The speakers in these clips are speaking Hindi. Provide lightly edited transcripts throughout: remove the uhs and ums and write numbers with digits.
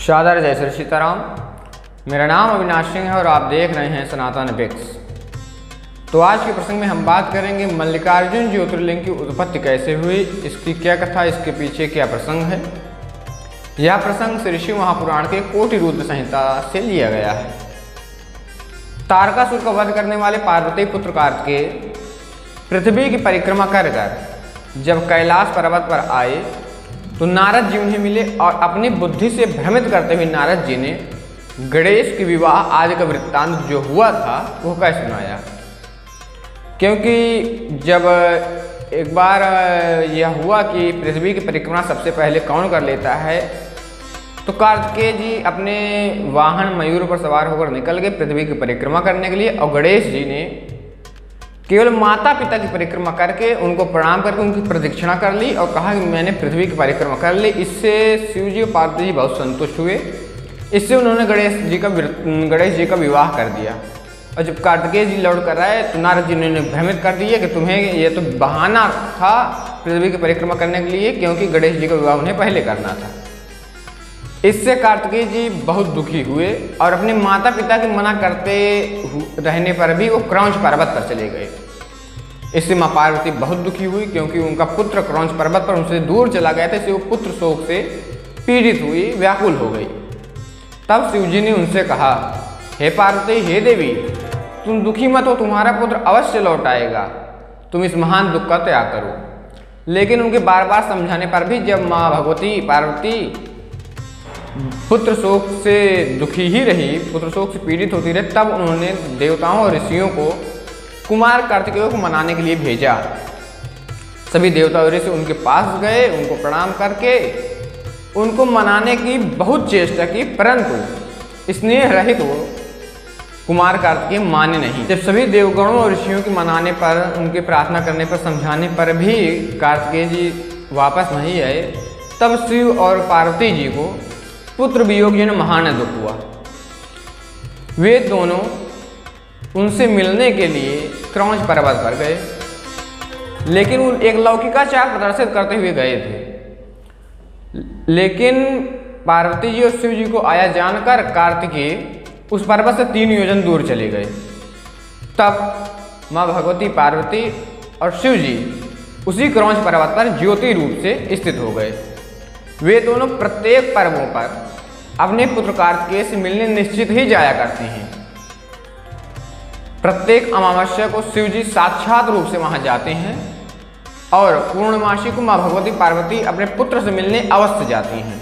शादर जय श्री सीताराम। मेरा नाम अविनाश सिंह है और आप देख रहे हैं सनातन विक्स। तो आज के प्रसंग में हम बात करेंगे मल्लिकार्जुन ज्योतिर्लिंग की उत्पत्ति कैसे हुई, इसकी क्या कथा, इसके पीछे क्या प्रसंग है। यह प्रसंग श्री शिव महापुराण के कोटि रुद्र संहिता से लिया गया है। तारकासुर का वध करने वाले पार्वती पुत्र कार्तिकेय पृथ्वी की परिक्रमा कर जब कैलाश पर्वत पर आए तो नारद जी उन्हें मिले और अपनी बुद्धि से भ्रमित करते हुए नारद जी ने गणेश के विवाह आदि का वृत्तांत जो हुआ था वो कह सुनाया। क्योंकि जब एक बार यह हुआ कि पृथ्वी की परिक्रमा सबसे पहले कौन कर लेता है, तो कार्तिकेय जी अपने वाहन मयूर पर सवार होकर निकल गए पृथ्वी की परिक्रमा करने के लिए, और गणेश जी ने केवल माता पिता की परिक्रमा करके उनको प्रणाम करके उनकी प्रदक्षिणा कर ली और कहा कि मैंने पृथ्वी की परिक्रमा कर ली। इससे शिव जी और पार्वती जी बहुत संतुष्ट हुए। इससे उन्होंने गणेश जी का विवाह कर दिया। और जब कार्तिकेय जी लौट कर आए तो नारद जी ने भ्रमित कर दिया कि तुम्हें ये तो बहाना था पृथ्वी की परिक्रमा करने के लिए, क्योंकि गणेश जी का विवाह उन्हें पहले करना था। इससे कार्तिकेय जी बहुत दुखी हुए और अपने माता पिता के मना करते रहने पर भी वो क्रौंच पर्वत पर चले गए। इससे माँ पार्वती बहुत दुखी हुई, क्योंकि उनका पुत्र क्रौंच पर्वत पर उनसे दूर चला गया था। इससे वो पुत्र शोक से पीड़ित हुई, व्याकुल हो गई। तब शिव जी ने उनसे कहा, हे पार्वती, हे देवी, तुम दुखी मत हो, तुम्हारा पुत्र अवश्य लौट आएगा, तुम इस महान दुख का त्याग करो। लेकिन उनके बार बार समझाने पर भी जब माँ भगवती पार्वती पुत्र शोक से दुखी ही रही, पुत्र शोक से पीड़ित होती रही, तब उन्होंने देवताओं और ऋषियों को कुमार कार्तिकेय को मनाने के लिए भेजा। सभी देवता और ऋषि उनके पास गए, उनको प्रणाम करके उनको मनाने की बहुत चेष्टा की, परंतु स्नेह रहित वो कुमार कार्तिकेय माने नहीं। जब सभी देवगणों और ऋषियों के मनाने पर, उनके प्रार्थना करने पर, समझाने पर भी कार्तिकेय जी वापस नहीं आए, तब शिव और पार्वती जी को पुत्र वियोग जन महान दुख हुआ। वे दोनों उनसे मिलने के लिए क्रौंच पर्वत पर गए, लेकिन वो एक लौकिकाचार प्रदर्शित करते हुए गए थे। लेकिन पार्वती जी और शिव जी को आया जानकर कार्तिकेय उस पर्वत से 3 योजन दूर चले गए। तब माँ भगवती पार्वती और शिव जी उसी क्रौंच पर्वत पर ज्योति रूप से स्थित हो गए। वे दोनों प्रत्येक पर्वों पर अपने पुत्र कार्तिकेय से मिलने निश्चित ही जाया करते हैं। प्रत्येक अमावस्या को शिव जी साक्षात रूप से वहां जाते हैं और पूर्णमासी को माँ भगवती पार्वती अपने पुत्र से मिलने अवश्य जाती हैं।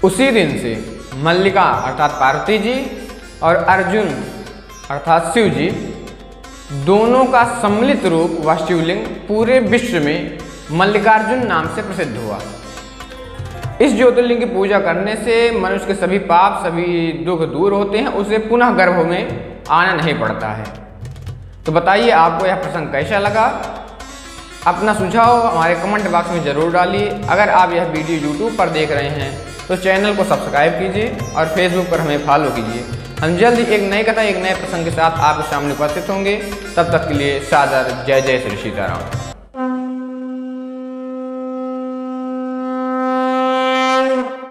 उसी दिन से मल्लिका अर्थात पार्वती जी और अर्जुन अर्थात शिव जी दोनों का सम्मिलित रूप व शिवलिंग पूरे विश्व में मल्लिकार्जुन नाम से प्रसिद्ध हुआ। इस ज्योतिर्लिंग की पूजा करने से मनुष्य के सभी पाप, सभी दुख दूर होते हैं, उसे पुनः गर्भ में आना नहीं पड़ता है। तो बताइए आपको यह प्रसंग कैसा लगा? अपना सुझाव हमारे कमेंट बॉक्स में ज़रूर डालिए। अगर आप यह वीडियो यूट्यूब पर देख रहे हैं तो चैनल को सब्सक्राइब कीजिए और फेसबुक पर हमें फॉलो कीजिए। हम जल्द ही एक नई कथा, एक नए प्रसंग के साथ आपके सामने उपस्थित होंगे। तब तक के लिए सादर जय जय श्री सीताराम।